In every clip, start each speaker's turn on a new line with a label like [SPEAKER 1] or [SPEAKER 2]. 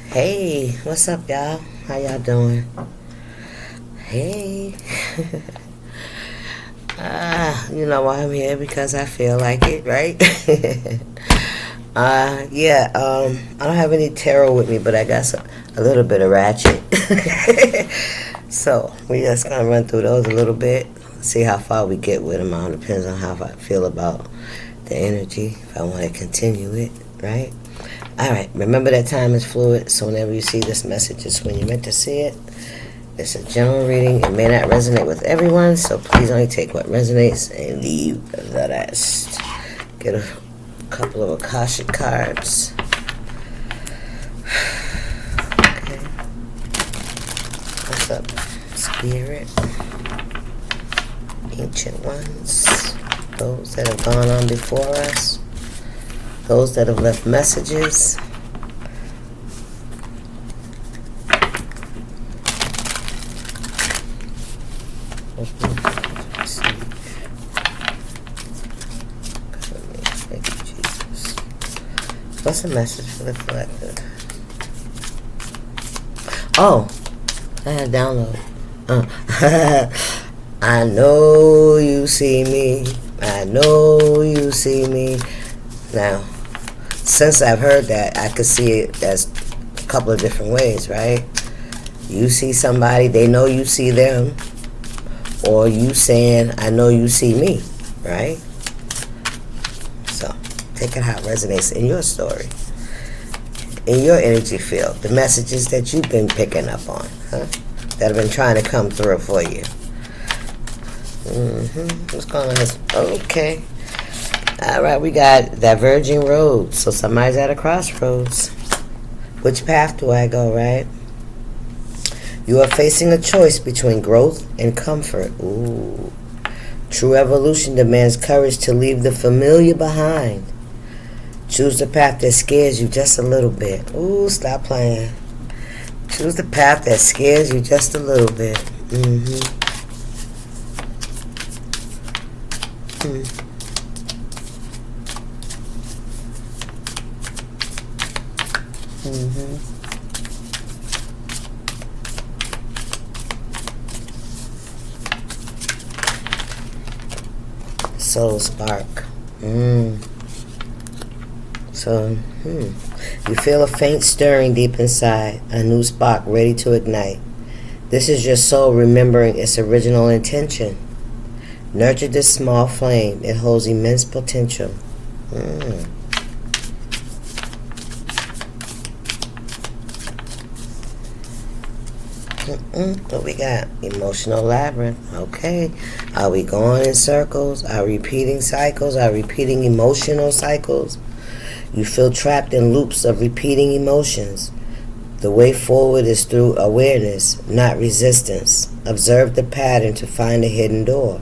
[SPEAKER 1] Hey, what's up, y'all? How y'all doing? Hey. You know why I'm here? Because I feel like it, right? I don't have any tarot with me, but I got a little bit of ratchet. So, we just gonna run through those a little bit, see how far we get with them. It depends on how I feel about the energy, if I want to continue it, right? Alright, remember that time is fluid, so whenever you see this message, it's when you're meant to see it. It's a general reading. It may not resonate with everyone, so please only take what resonates and leave the rest. Get a couple of Akashic cards. Okay. What's up, Spirit? Ancient ones. Those that have gone on before us. Those that have left messages. What's the message for the collective? Oh, I had a download. I know you see me. I know you see me. Now, since I've heard that, I could see it as a couple of different ways, right? You see somebody, they know you see them. Or you saying, I know you see me, right? So, take it how it resonates in your story, in your energy field, the messages that you've been picking up on, that have been trying to come through for you. What's going on? Okay. All right, we got diverging roads. So somebody's at a crossroads. Which path do I go, right? You are facing a choice between growth and comfort. Ooh. True evolution demands courage to leave the familiar behind. Choose the path that scares you just a little bit. Ooh, stop playing. Choose the path that scares you just a little bit. Soul spark. So, you feel a faint stirring deep inside, a new spark ready to ignite. This is your soul remembering its original intention. Nurture this small flame. It holds immense potential. What we got? Emotional labyrinth. Okay. Are we going in circles? Are we repeating cycles? Are we repeating emotional cycles? You feel trapped in loops of repeating emotions. The way forward is through awareness, not resistance. Observe the pattern to find a hidden door.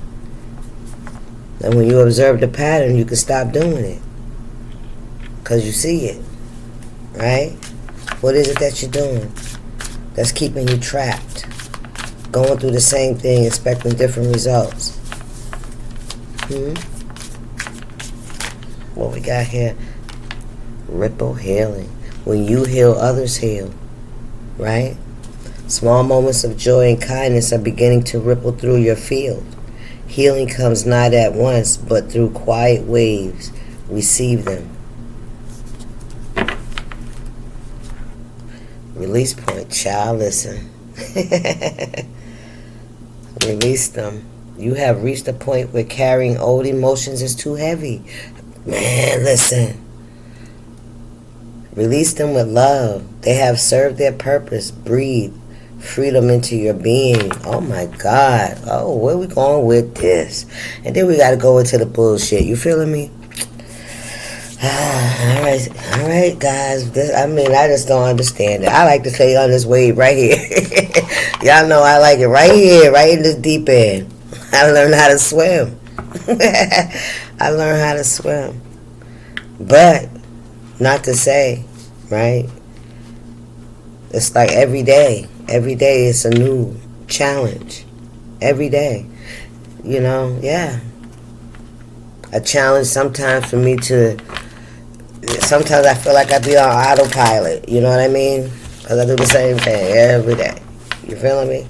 [SPEAKER 1] And when you observe the pattern, you can stop doing it. Because you see it. Right? What is it that you're doing that's keeping you trapped? Going through the same thing, expecting different results. What we got here? Ripple healing. When you heal, others heal. Right? Small moments of joy and kindness are beginning to ripple through your field. Healing comes not at once, but through quiet waves. Receive them. Release point. Child, listen. Release them. You have reached a point where carrying old emotions is too heavy. Man, listen. Release them with love. They have served their purpose. Breathe freedom into your being. Oh my God. Oh, where we going with this? And then we got to go into the bullshit. You feeling me? All right, guys. I just don't understand it. I like to stay on this wave right here. Y'all know I like it right here, right in this deep end. I learned how to swim. I learned how to swim. But not to say, right? It's like every day. Every day it's a new challenge. Every day. You know, yeah. A challenge sometimes for me to... Sometimes I feel like I be on autopilot. You know what I mean? Because I do the same thing every day. You feeling me?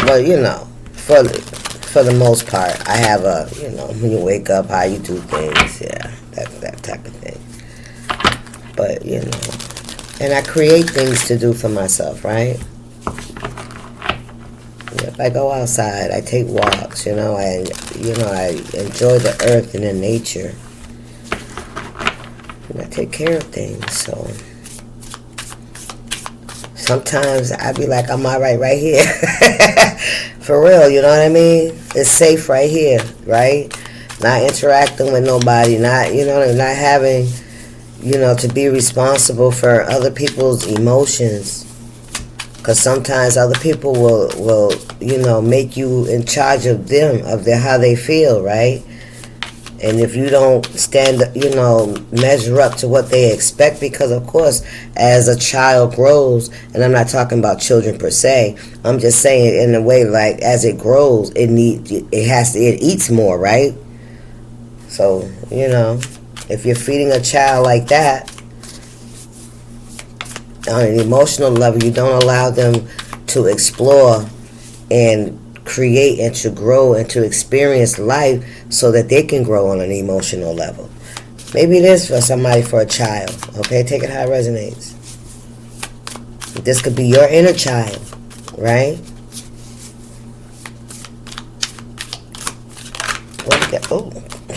[SPEAKER 1] But, you know, for the most part, I have a, you know, when you wake up, how you do things. Yeah, that type of thing. But, you know, and I create things to do for myself, right? If I go outside, I take walks, you know, I enjoy the earth and the nature. And I take care of things, so sometimes I be like, I'm all right here. For real, you know what I mean? It's safe right here, right? Not interacting with nobody, not, you know, not having, you know, to be responsible for other people's emotions. Because sometimes other people will, you know, make you in charge of them, of how they feel, right? And if you don't stand, you know, measure up to what they expect, because of course, as a child grows, and I'm not talking about children per se, I'm just saying in a way, like, as it grows, it eats more, right? So, you know, if you're feeding a child like that, on an emotional level, you don't allow them to explore and create and to grow and to experience life so that they can grow on an emotional level. Maybe it is for somebody, for a child. Okay, take it how it resonates. This could be your inner child, right? What we got? Oh,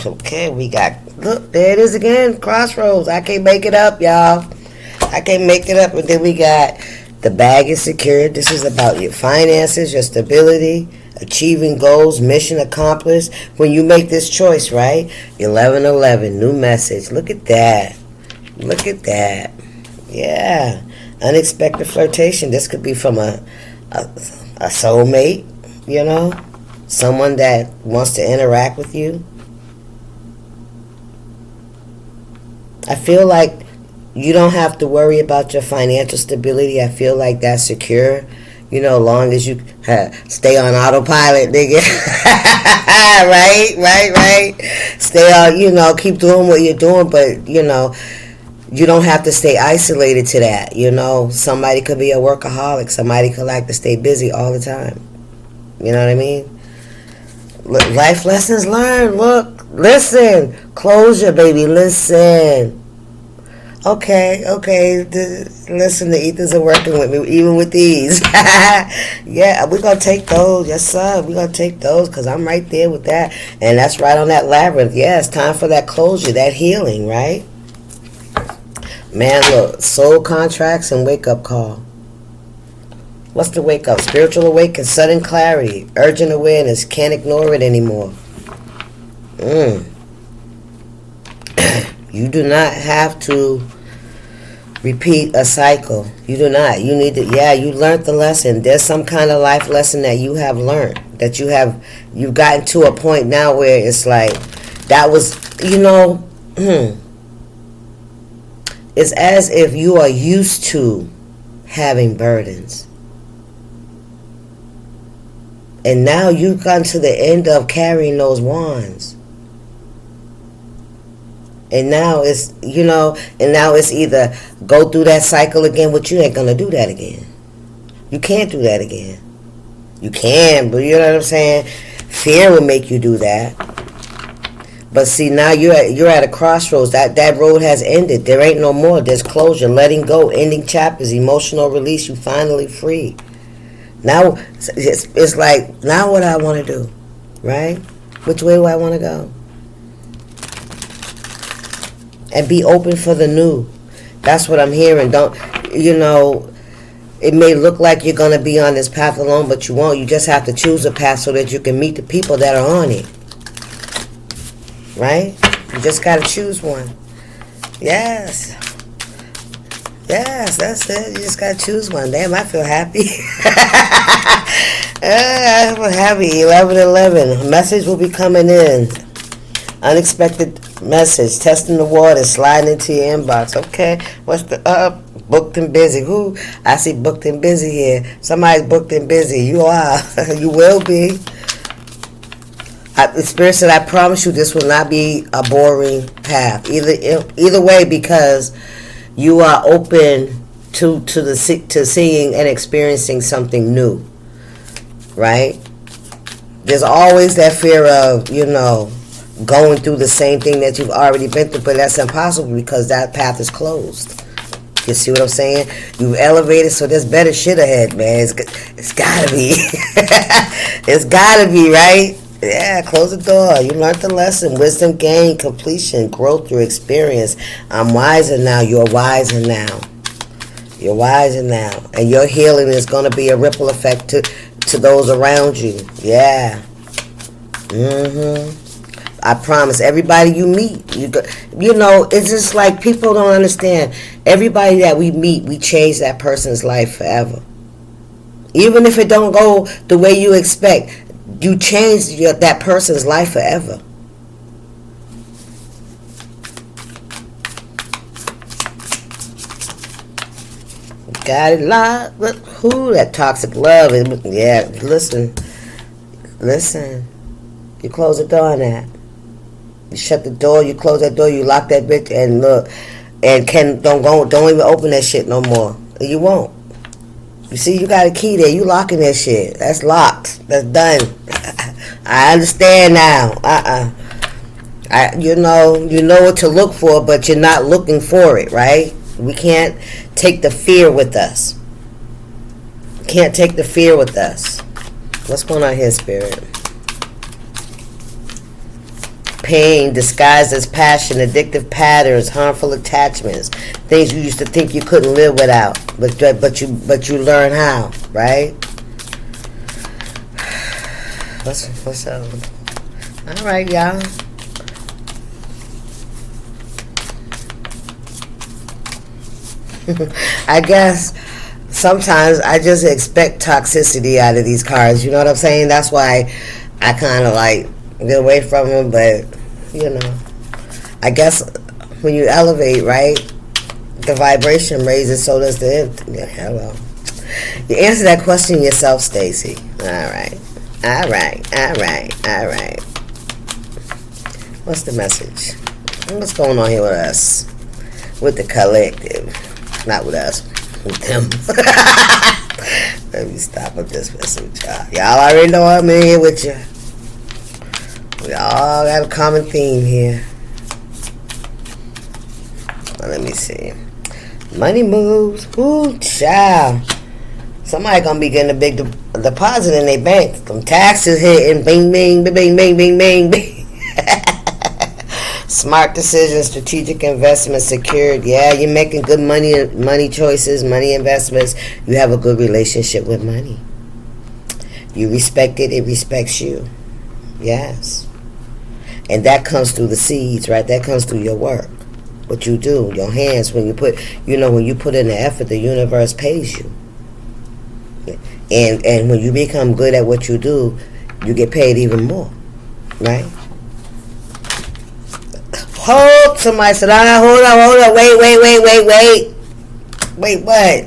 [SPEAKER 1] okay, we got, look, there it is again, crossroads. I can't make it up, y'all. I can't make it up. And then we got the bag is secured. This is about your finances, your stability, achieving goals, mission accomplished. When you make this choice, right? 1111, new message. Look at that. Look at that. Yeah. Unexpected flirtation. This could be from a soulmate, you know? Someone that wants to interact with you. I feel like you don't have to worry about your financial stability. I feel like that's secure. You know, long as you stay on autopilot, nigga. Right. Stay on, you know, keep doing what you're doing, but, you know, you don't have to stay isolated to that, you know. Somebody could be a workaholic. Somebody could like to stay busy all the time. You know what I mean? Look, life lessons learned. Look, listen. Closure, baby. Listen. Okay. Listen, the ethers are working with me, even with these. Yeah, we're going to take those. Yes, sir. We're going to take those because I'm right there with that. And that's right on that labyrinth. Yeah, it's time for that closure, that healing, right? Man, look, soul contracts and wake-up call. What's the wake-up? Spiritual awakening, sudden clarity, urgent awareness. Can't ignore it anymore. You do not have to repeat a cycle. You do not. You need to, you learned the lesson. There's some kind of life lesson that you have learned. That you've gotten to a point now where it's like, that was, you know, it's as if you are used to having burdens. And now you've gotten to the end of carrying those wands. And now it's, you know, it's either go through that cycle again, which you ain't going to do that again. You can't do that again. You can, but you know what I'm saying? Fear will make you do that. But see, now you're at a crossroads. That road has ended. There ain't no more. There's closure, letting go, ending chapters, emotional release. You finally free. Now, it's like, now what I want to do, right? Which way do I want to go? And be open for the new. That's what I'm hearing. Don't, you know, it may look like you're going to be on this path alone, but you won't. You just have to choose a path so that you can meet the people that are on it. Right? You just got to choose one. Yes, that's it. You just got to choose one. Damn, I feel happy. I feel happy. 11:11. Message will be coming in. Unexpected message. Testing the water. Sliding into your inbox. Okay. What's the booked and busy? Who? I see booked and busy here. Somebody's booked and busy. You are. You will be. The Spirit said, I promise you this will not be a boring path. Either way, because you are open to seeing and experiencing something new, right? There's always that fear of, going through the same thing that you've already been through, but that's impossible because that path is closed. You see what I'm saying? You've elevated, so there's better shit ahead, man. It's gotta be. It's gotta be, right? Yeah, close the door. You learned the lesson. Wisdom gained, completion, growth through experience. I'm wiser now. You're wiser now. You're wiser now. And your healing is going to be a ripple effect to those around you. Yeah. I promise. Everybody you meet, it's just like people don't understand. Everybody that we meet, we change that person's life forever. Even if it don't go the way you expect, you change that person's life forever. Got it locked. Who that toxic love? Yeah, listen. You close the door on that. You shut the door. You close that door. You lock that bitch and look. And don't even open that shit no more. You won't. You see, you got a key there. You locking that shit. That's locked. That's done. I understand now. You know what to look for, but you're not looking for it, right? We can't take the fear with us. Can't take the fear with us. What's going on here, Spirit? Pain disguised as passion, addictive patterns, harmful attachments, things you used to think you couldn't live without, but you learn how, right? What's up? All right, y'all. I guess sometimes I just expect toxicity out of these cards. You know what I'm saying? That's why I kind of like get away from them. But I guess when you elevate, right, the vibration raises, so does the hello. You answer that question yourself, Stacy. All right. What's the message? What's going on here with us? With the collective. Not with us. With them. Let me stop with this message, y'all. Y'all already know I'm in here with you. We all got a common theme here. Well, let me see. Money moves. Ooh, child. Somebody gonna be getting a big deposit in their bank. Some taxes hitting. Bing, bing, bing, bing, bing, bing, bing, bing. Smart decisions, strategic investments secured. Yeah, you're making good money choices, money investments. You have a good relationship with money. You respect it, it respects you. Yes. And that comes through the seeds, right? That comes through your work. What you do, your hands, when you put in the effort, the universe pays you. And when you become good at what you do, you get paid even more, right? Hold, somebody said, hold on, wait, what?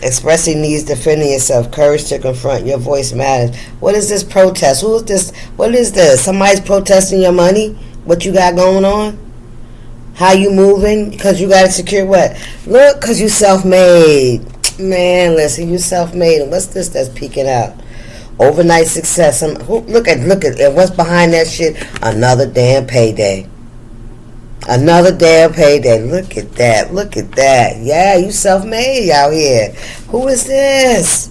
[SPEAKER 1] Expressing needs, defending yourself, courage to confront, your voice matters. What is this protest? Who is this? What is this? Somebody's protesting your money? What you got going on? How you moving? Because you got to secure what? Look, because you self-made. Man, listen, you self-made. And what's this that's peeking out? Overnight success. Look at, and what's behind that shit? Another damn payday. Another damn payday. Look at that. Yeah, you self-made out here. Who is this?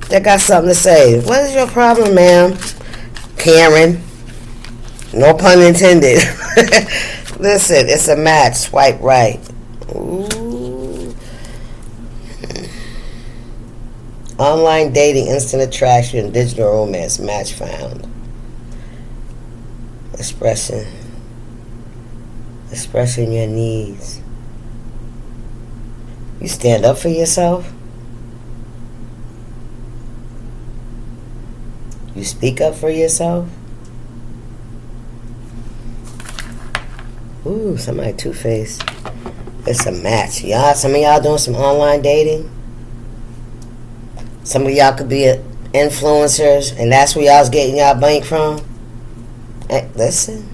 [SPEAKER 1] That got something to say. What is your problem, ma'am? Karen. No pun intended. Listen, it's a match. Swipe right. Ooh. Online dating, instant attraction, digital romance, match found. Expressing your needs. You stand up for yourself. You speak up for yourself. Ooh, somebody two-faced. It's a match. Some of y'all doing some online dating. Some of y'all could be influencers, and that's where y'all's getting y'all bank from. Hey, listen.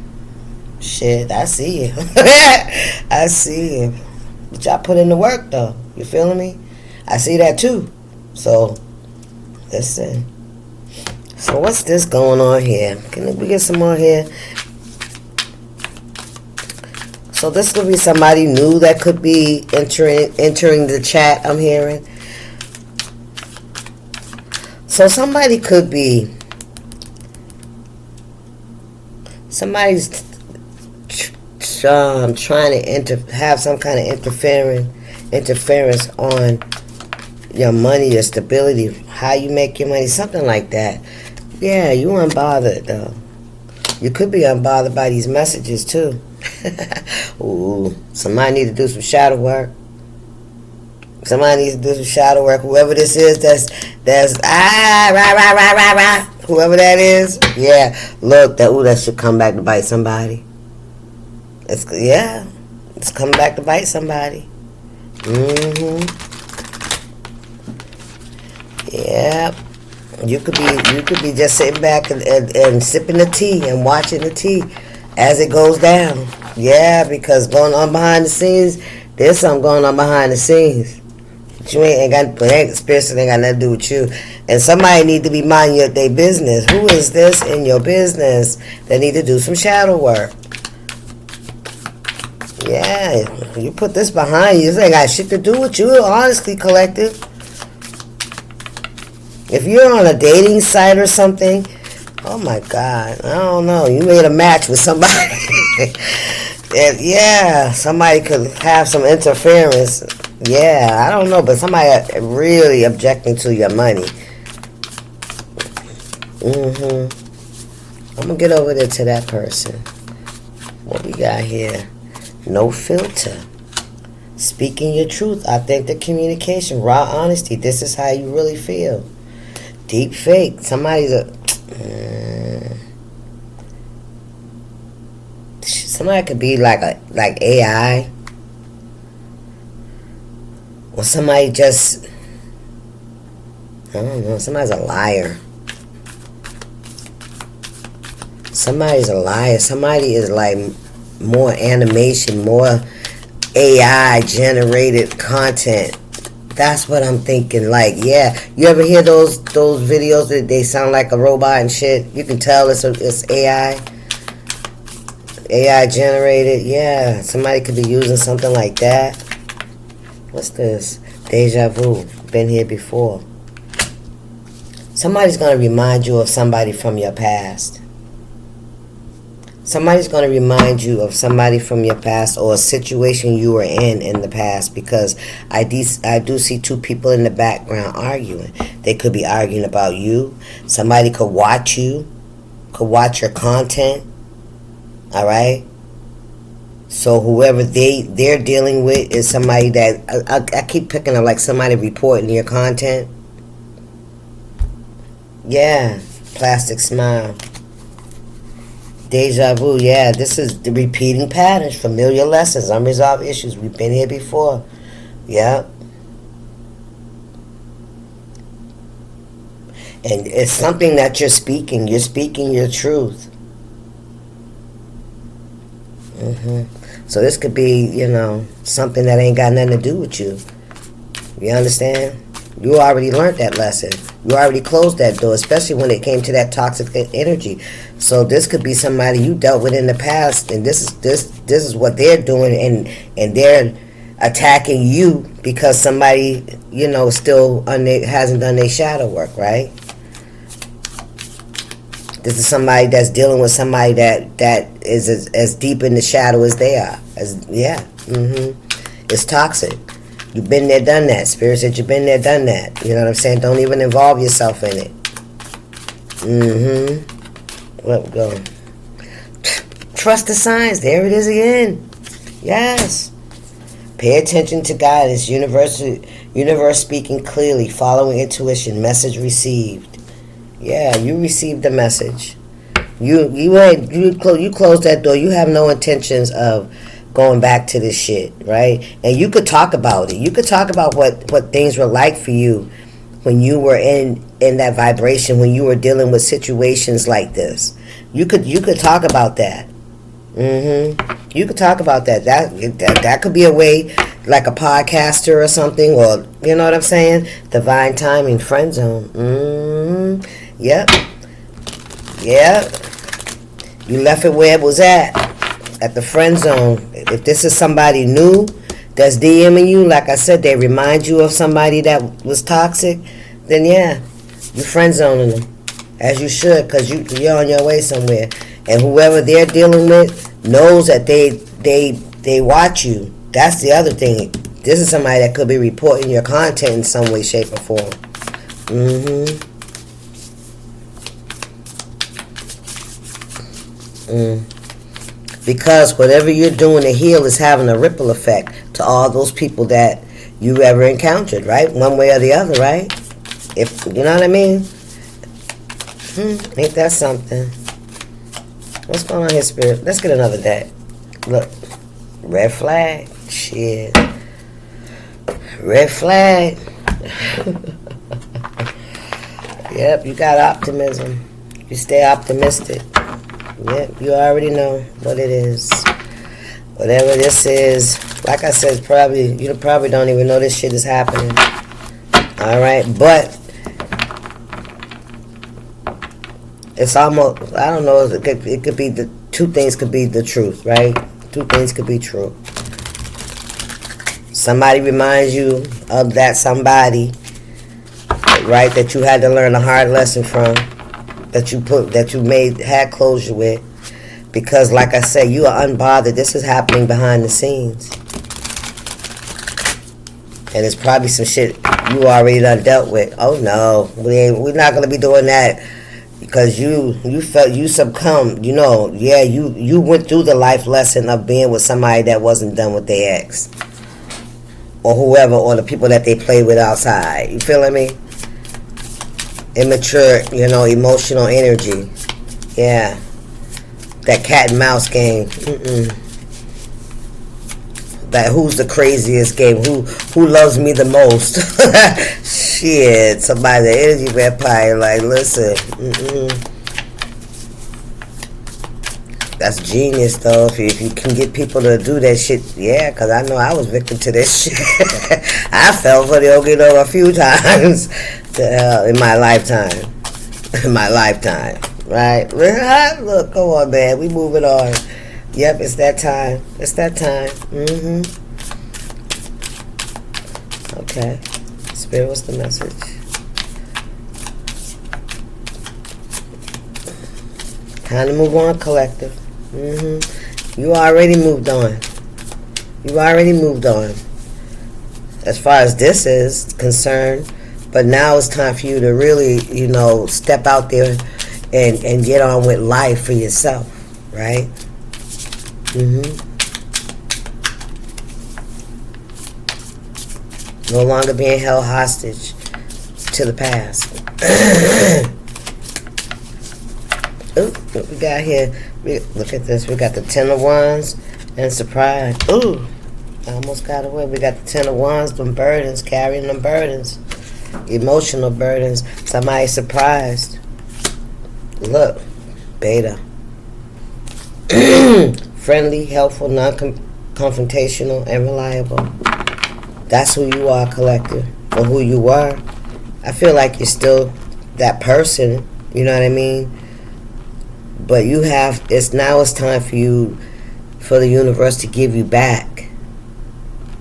[SPEAKER 1] Shit, I see you. I see you. But y'all put in the work, though. You feeling me? I see that, too. So, listen. So, what's this going on here? Can we get some more here? So, this could be somebody new that could be entering the chat, I'm hearing. So, somebody could be... Somebody's trying to have some kind of interference on your money, your stability, how you make your money, something like that. Yeah, you unbothered though. You could be unbothered by these messages too. Ooh, somebody need to do some shadow work. Somebody needs to do some shadow work. Whoever this is, that's whoever that is, yeah. Look, that should come back to bite somebody. It's coming back to bite somebody. Yep. You could be just sitting back and sipping the tea and watching the tea as it goes down. Yeah, because going on behind the scenes, there's something going on behind the scenes. But you ain't got spirits ain't got nothing to do with you. And somebody need to be minding their business. Who is this in your business that need to do some shadow work? Yeah, you put this behind you. This ain't got shit to do with you, honestly, collective. If you're on a dating site or something, oh my God, I don't know. You made a match with somebody. And yeah, somebody could have some interference. Yeah, I don't know, but somebody really objecting to your money. I'm gonna get over there to that person. What we got here? No filter. Speaking your truth. Authentic communication. Raw honesty. This is how you really feel. Deep fake. Somebody could be like AI. Or somebody just, I don't know, somebody's a liar. Somebody's a liar. Somebody is like more animation, more AI generated content. That's what I'm thinking. Like, yeah, you ever hear those videos that they sound like a robot and shit? You can tell it's AI generated. Yeah, somebody could be using something like that. What's this? Deja vu. Been here before. Somebody's going to remind you of somebody from your past. Somebody's going to remind you of somebody from your past or a situation you were in the past, because I do see two people in the background arguing. They could be arguing about you. Somebody could watch you, could watch your content. All right? So whoever they're dealing with is somebody that, I keep picking up like somebody reporting your content. Yeah, plastic smile. Deja vu, yeah, this is the repeating patterns, familiar lessons, unresolved issues. We've been here before. Yeah. And it's something that you're speaking your truth. So this could be, something that ain't got nothing to do with you. You understand? You already learned that lesson. You already closed that door, especially when it came to that toxic energy. So this could be somebody you dealt with in the past, and this is what they're doing, and they're attacking you because somebody, still hasn't done their shadow work, right? This is somebody that's dealing with somebody that is as deep in the shadow as they are. It's toxic. You've been there, done that. Spirit said you've been there, done that. You know what I'm saying? Don't even involve yourself in it. Let go. Trust the signs. There it is again. Yes. Pay attention to guidance. Universe speaking clearly. Following intuition. Message received. Yeah, you received the message. You closed that door. You have no intentions of going back to this shit, right? And you could talk about it. You could talk about what things were like for you when you were in that vibration, when you were dealing with situations like this. You could talk about that. You could talk about that. That could be a way like a podcaster or something, or you know what I'm saying? Divine timing, friend zone. Yep. You left it where it was at the friend zone. If this is somebody new that's DMing you, like I said, they remind you of somebody that was toxic, then yeah, you friend zoning them, as you should, because you're on your way somewhere. And whoever they're dealing with knows that they watch you. That's the other thing. This is somebody that could be reporting your content in some way, shape, or form. Because whatever you're doing to heal is having a ripple effect to all those people that you ever encountered, right? One way or the other, right? If you know what I mean? Ain't that something? What's going on here, Spirit? Let's get another deck. Look. Red flag. Shit. Red flag. Yep, you got optimism. You stay optimistic. Yep, you already know what it is. Whatever this is, like I said, you probably don't even know this shit is happening. Alright, but it's almost, I don't know, it could be the two things could be the truth, right? Two things could be true. Somebody reminds you of that somebody, right, that you had to learn a hard lesson from, that you had closure with, because like I said, you are unbothered. This is happening behind the scenes, and it's probably some shit you already done dealt with. Oh no, we're not gonna be doing that. Because you felt you succumbed, you went through the life lesson of being with somebody that wasn't done with their ex, or whoever, or the people that they play with outside. You feeling me? Immature, emotional energy. Yeah, that cat and mouse game. That who's the craziest game? Who loves me the most? Shit, somebody, the energy vampire, like, listen. That's genius, though, if you can get people to do that shit. Yeah, because I know I was victim to this shit. I fell for the okey-doke a few times in my lifetime. Right? Look, come on, man. We moving on. Yep, it's that time. Okay. Spirit, what's the message? Time to move on, collective. You already moved on. As far as this is concerned. But now it's time for you to really, step out there and get on with life for yourself. Right? No longer being held hostage to the past. Ooh, what we got here? Look at this. We got the 10 of Wands and surprise. Ooh, I almost got away. We got the 10 of Wands, them burdens, carrying them burdens. Emotional burdens. Somebody surprised. Look, beta. Friendly, helpful, non-confrontational, and reliable. That's who you are, collective, or who you were. I feel like you're still that person, you know what I mean? But it's time for you, for the universe to give you back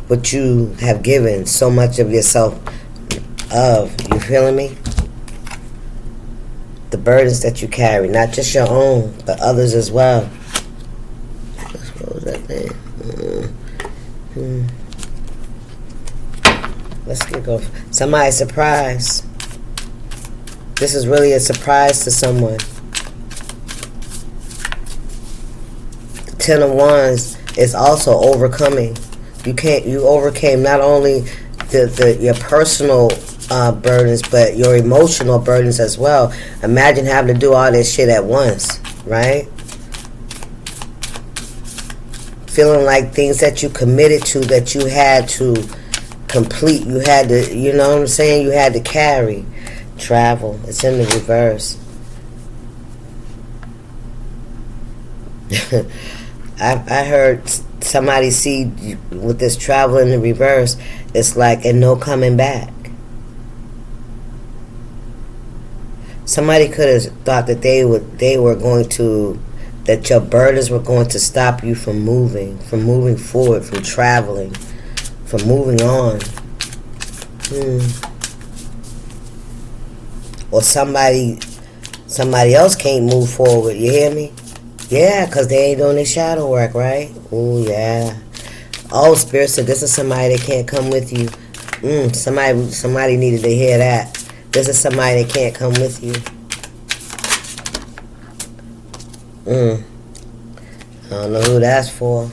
[SPEAKER 1] what you have given so much of yourself of. You feeling me? The burdens that you carry, not just your own, but others as well. What was that thing? Let's get going. Somebody surprised. This is really a surprise to someone. The 10 of Wands is also overcoming. You overcame not only your personal burdens, but your emotional burdens as well. Imagine having to do all this shit at once, right? Feeling like things that you committed to, that you had to complete, you had to, you know what I'm saying, you had to carry. Travel, it's in the reverse. I heard somebody see with this travel in the reverse, it's like and no coming back. Somebody could have thought that they were going to, that your burdens were going to stop you from moving forward, from traveling, from moving on. Or somebody else can't move forward. You hear me? Yeah, because they ain't doing their shadow work, right? Oh, yeah. Oh, Spirit said this is somebody that can't come with you. Somebody needed to hear that. This is somebody that can't come with you. I don't know who that's for.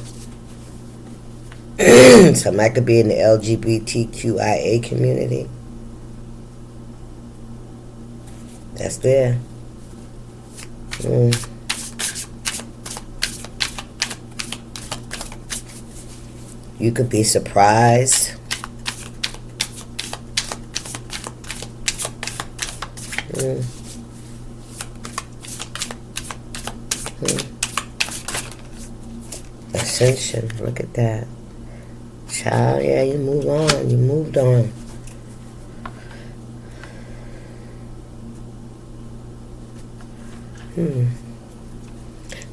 [SPEAKER 1] Somebody could be in the LGBTQIA community. That's there. You could be surprised. Ascension, look at that. Child, yeah, you moved on. You moved on.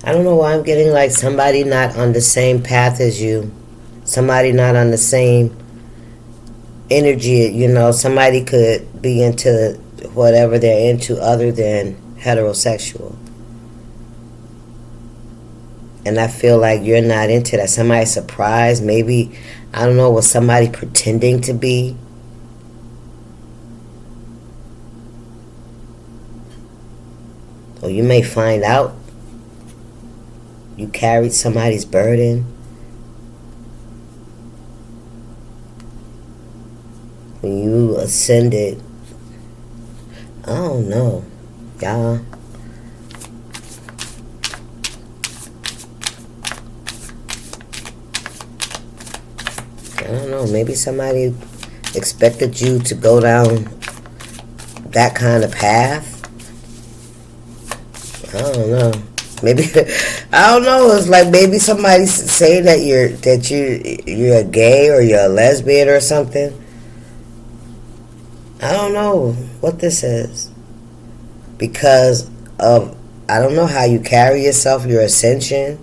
[SPEAKER 1] I don't know why I'm getting like somebody not on the same path as you. Somebody not on the same energy, you know. Somebody could be into whatever they're into other than heterosexual. And I feel like you're not into that. Somebody surprised, maybe, I don't know, was somebody pretending to be? Or you may find out you carried somebody's burden. When you ascended. I don't know, y'all. I don't know, maybe somebody expected you to go down that kind of path. I don't know. Maybe I don't know. It's like maybe somebody saying that you're a gay or you're a lesbian or something. I don't know what this is. Because of, I don't know how you carry yourself, your ascension.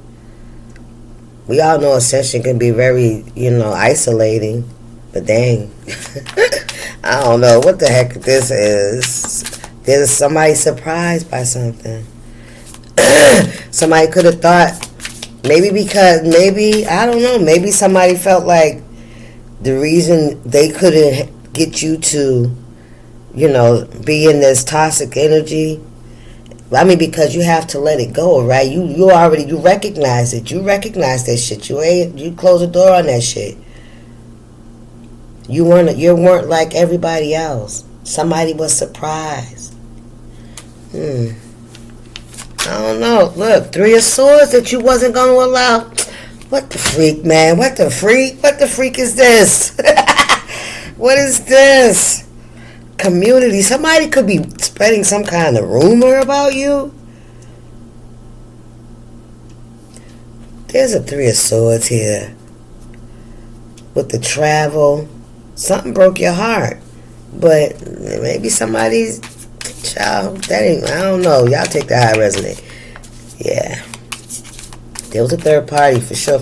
[SPEAKER 1] We all know ascension can be very, isolating. But dang. I don't know what the heck this is. There's somebody surprised by something. Somebody could have thought, maybe, I don't know, maybe somebody felt like the reason they couldn't get you to, be in this toxic energy, because you have to let it go, right? You recognize it. You recognize that shit. You close the door on that shit. You weren't like everybody else. Somebody was surprised. I don't know. Look, 3 of Swords that you wasn't going to allow. What the freak, man? What the freak? What the freak is this? What is this? Community. Somebody could be spreading some kind of rumor about you. There's a 3 of Swords here. With the travel. Something broke your heart. But maybe somebody's... Child, that ain't, I don't know. Y'all take the high resonate. Yeah. There was a third party for sure.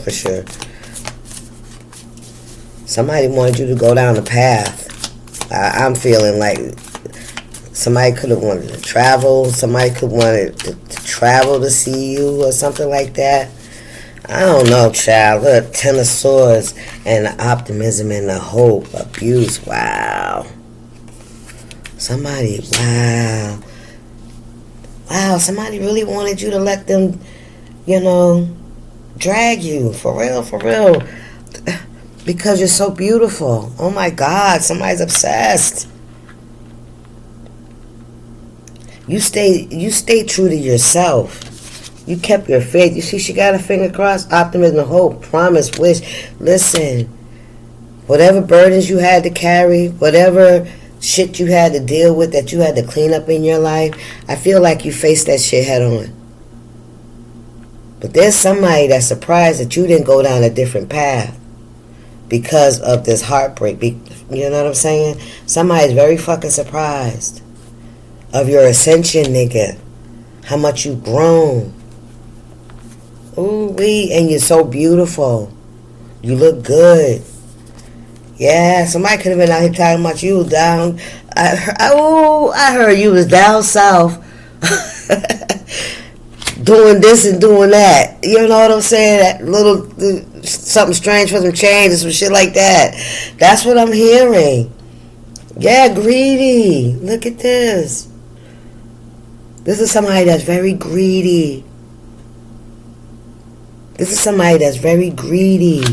[SPEAKER 1] Somebody wanted you to go down the path. I'm feeling like somebody could have wanted to travel. Somebody could wanted to travel to see you or something like that. I don't know, child. Look, 10 of Swords and the optimism and the hope. Abuse. Wow. Somebody, wow, somebody really wanted you to let them, drag you, for real, because you're so beautiful. Oh my God, somebody's obsessed. You stay true to yourself. You kept your faith. You see, she got her finger crossed, optimism, hope, promise, wish. Listen, whatever burdens you had to carry, whatever shit you had to deal with that you had to clean up in your life, I feel like you faced that shit head on. But there's somebody that's surprised that you didn't go down a different path because of this heartbreak. You know what I'm saying? Somebody's very fucking surprised of your ascension, nigga. How much you've grown. Ooh-wee. And you're so beautiful. You look good. Yeah, somebody could have been out here talking about you down. I heard you was down south. Doing this and doing that. You know what I'm saying? That little something strange for some change or some shit like that. That's what I'm hearing. Yeah, greedy. Look at this. This is somebody that's very greedy. This is somebody that's very greedy.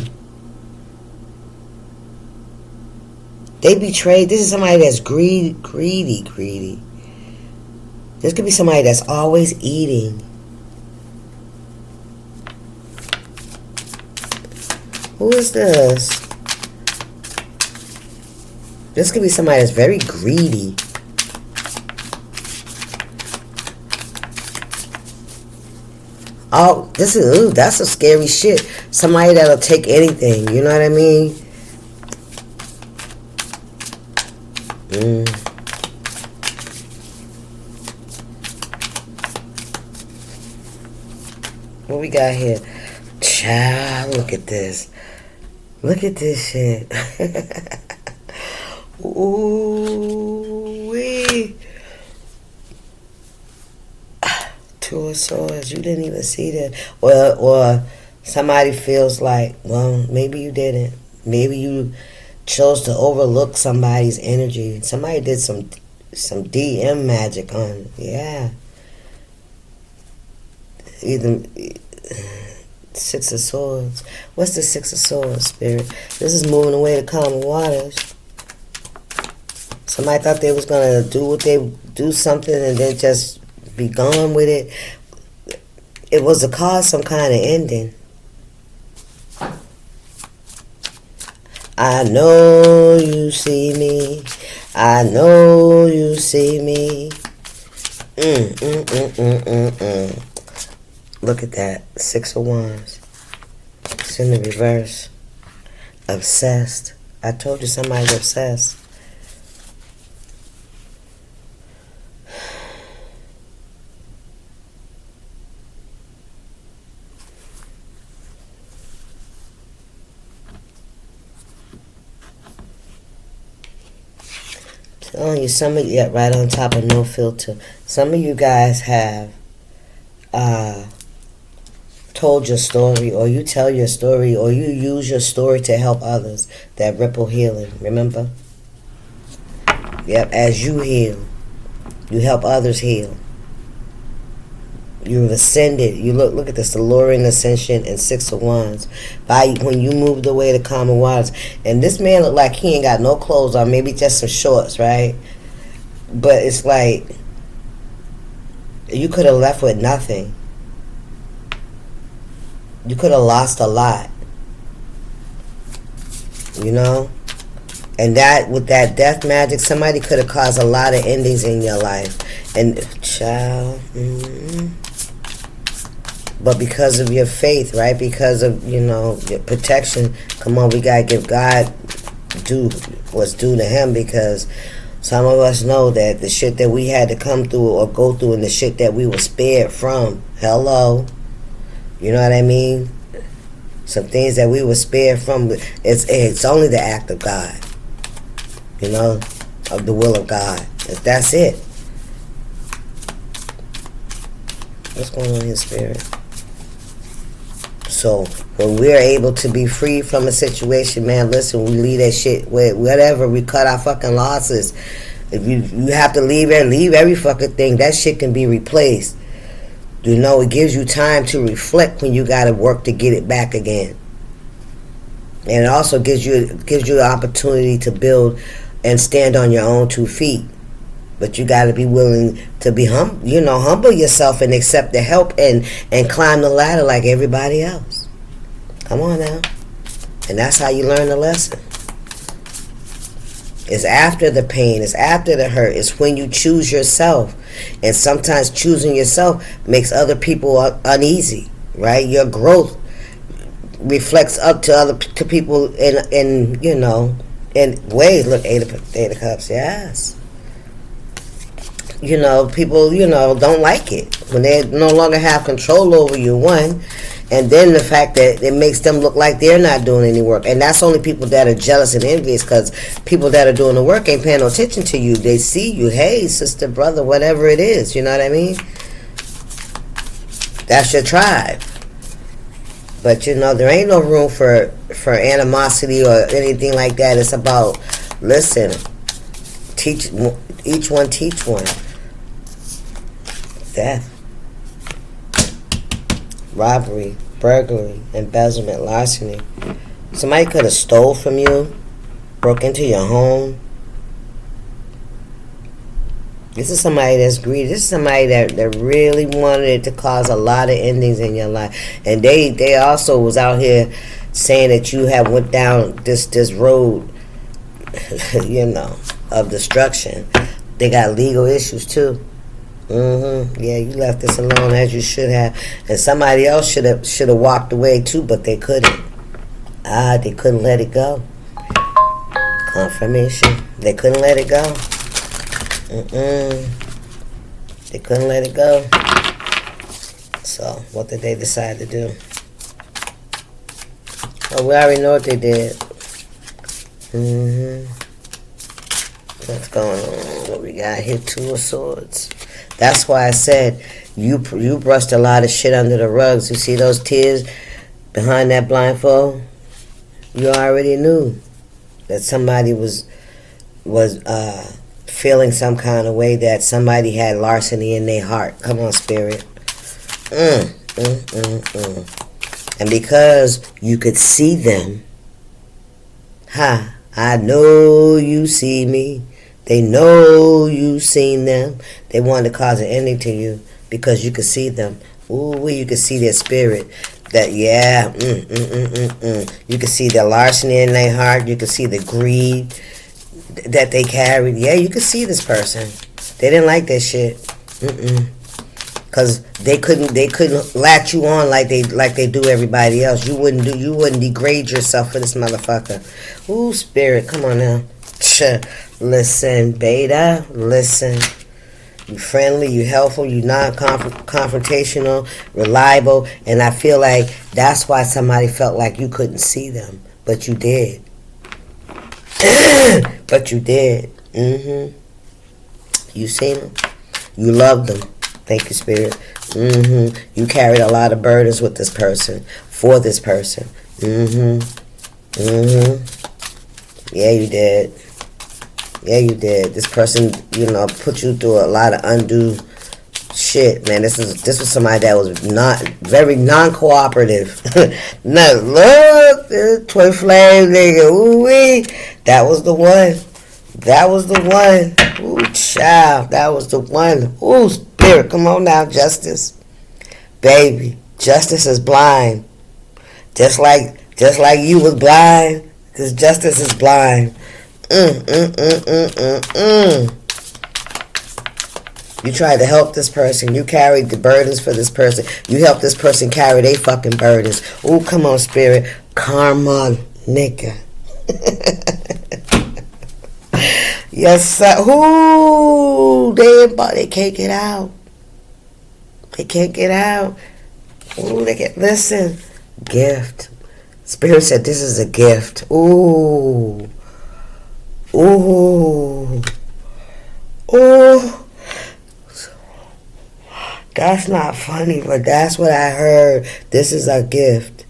[SPEAKER 1] They betrayed. This is somebody that's greedy. This could be somebody that's always eating. Who is this? This could be somebody that's very greedy. Oh, that's some scary shit. Somebody that'll take anything, you know what I mean? What we got here? Child, look at this. Look at this shit. Ooh-wee. Two of Swords. You didn't even see that. Or somebody feels like, well, maybe you didn't. Maybe you chose to overlook somebody's energy. Somebody did some DM magic on. Yeah. Either Six of Swords. What's the Six of Swords, Spirit? This is moving away to calm waters. Somebody thought they was gonna do something and then just be gone with it. It was to cause some kind of ending. I know you see me. I know you see me. Look at that. Six of Wands. It's in the reverse. Obsessed. I told you somebody's obsessed. Telling you, some of you, yeah, right on top of no filter. Some of you guys have told your story, or you tell your story, or you use your story to help others. That ripple healing, remember? Yep, as you heal, you help others heal. You've ascended. You look at this, alluring ascension and Six of Wands. When you moved away to common waters. And this man looked like he ain't got no clothes on, maybe just some shorts, right? But it's like you could have left with nothing. You could have lost a lot. You know? And that, with that death magic, somebody could have caused a lot of endings in your life. And, child, but because of your faith, right? Because of, your protection, come on, we got to give God what's due to him, because some of us know that the shit that we had to come through or go through and the shit that we were spared from, hello, you know what I mean? Some things that we were spared from, it's only the act of God, of the will of God. That's it. What's going on here, Spirit? So when we're able to be free from a situation, man, listen, we leave that shit, whatever, we cut our fucking losses. If you have to leave every fucking thing, that shit can be replaced. It gives you time to reflect when you gotta work to get it back again. And it also gives you the opportunity to build and stand on your own 2 feet. But you gotta be willing to be humble yourself and accept the help and climb the ladder like everybody else. Come on now. And that's how you learn the lesson. It's after the pain, it's after the hurt, it's when you choose yourself. And sometimes choosing yourself makes other people uneasy, right? Your growth reflects up to people in in ways. Look, eight of cups, yes. People, don't like it when they no longer have control over you, one. And then the fact that it makes them look like they're not doing any work. And that's only people that are jealous and envious, because people that are doing the work ain't paying no attention to you. They see you, hey, sister, brother, whatever it is. You know what I mean? That's your tribe. But, there ain't no room for animosity or anything like that. It's about, listen, each one teach one. Death. Robbery, burglary, embezzlement, larceny. Somebody could have stole from you, broke into your home. This is somebody that's greedy. This is somebody that really wanted it to cause a lot of endings in your life. And they also was out here saying that you have went down this road, of destruction. They got legal issues too. Yeah, you left this alone as you should have, and somebody else should have walked away too, but they couldn't. They couldn't let it go. Confirmation. They couldn't let it go. They couldn't let it go. So, what did they decide to do? Oh, we already know what they did. What's going on? What we got here? Two of Swords. That's why I said you brushed a lot of shit under the rugs. You see those tears behind that blindfold? You already knew that somebody was feeling some kind of way, that somebody had larceny in their heart. Come on, spirit. And because you could see them, I know you see me. They know you seen them. They wanted to cause an ending to you because you could see them. Ooh, you could see their spirit. That, yeah, You could see the larceny in their heart. You could see the greed that they carried. Yeah, you could see this person. They didn't like that shit. Because they couldn't latch you on like they do everybody else. You wouldn't degrade yourself for this motherfucker. Ooh, spirit, come on now. Listen, beta, listen. You friendly, you helpful, you non-confrontational, reliable, and I feel like that's why somebody felt like you couldn't see them, but you did. But you did. You seen them. You loved them. Thank you, spirit. You carried a lot of burdens with this person, for this person. Yeah, you did. Yeah, you did. This person, put you through a lot of undue shit, man. This was somebody that was very non-cooperative. No, look, twin flame nigga. Ooh wee, that was the one. That was the one. Ooh, child, that was the one. Ooh, spirit, come on now, justice, baby. Justice is blind, just like you was blind. Cause justice is blind. You tried to help this person. You carried the burdens for this person. You helped this person carry their fucking burdens. Ooh, come on, spirit. Karma, nigga. Yes, sir. Ooh, they can't get out. They can't get out. Ooh, listen. Gift. Spirit said this is a gift. Ooh. Ooh. Ooh. That's not funny, but that's what I heard. This is a gift.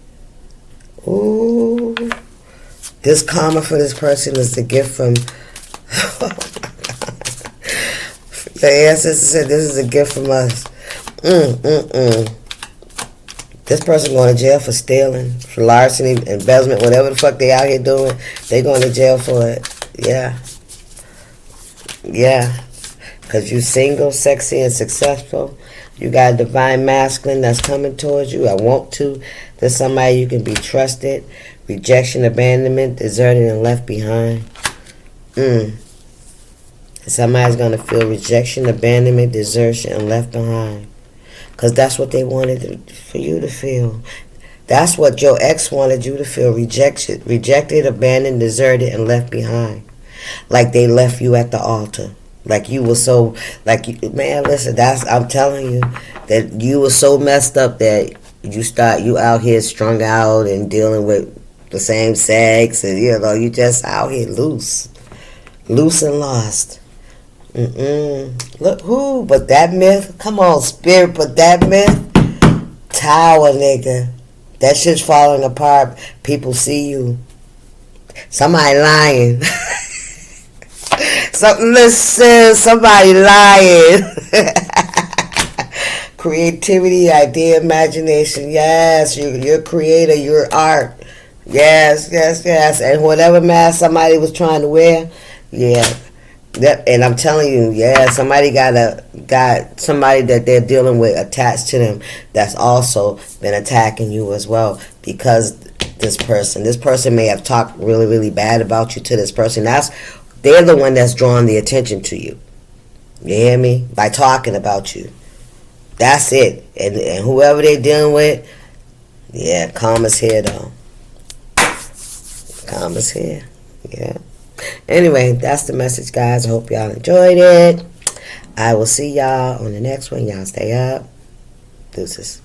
[SPEAKER 1] Ooh. This karma for this person is a gift from... The ancestors said this is a gift from us. This person going to jail for stealing, for larceny, embezzlement, whatever the fuck they out here doing. They going to jail for it. Yeah. Yeah. Because you single, sexy, and successful. You got a divine masculine that's coming towards you. I want to. There's somebody you can be trusted. Rejection, abandonment, deserted, and left behind. Somebody's going to feel rejection, abandonment, desertion, and left behind. Because that's what they wanted for you to feel. That's what your ex wanted you to feel. Rejected, abandoned, deserted, and left behind. Like they left you at the altar. Like you were so, man, listen, I'm telling you, that you were so messed up that you out here strung out and dealing with the same sex, and you just out here loose and lost. Look who, but that myth, come on, spirit, but that myth, tower, nigga, that shit's falling apart. People see you. Somebody lying. Somebody lying. Creativity, idea, imagination. Yes, you're a creator. You're art. Yes. And whatever mask somebody was trying to wear, yeah. Yep. And I'm telling you, yeah, somebody got somebody that they're dealing with attached to them that's also been attacking you as well, because this person may have talked really, really bad about you to this person. They're the one that's drawing the attention to you. You hear me? By talking about you. That's it. And whoever they're dealing with, yeah, karma's here though. Karma's here. Yeah. Anyway, that's the message, guys. I hope y'all enjoyed it. I will see y'all on the next one. Y'all stay up. Deuces.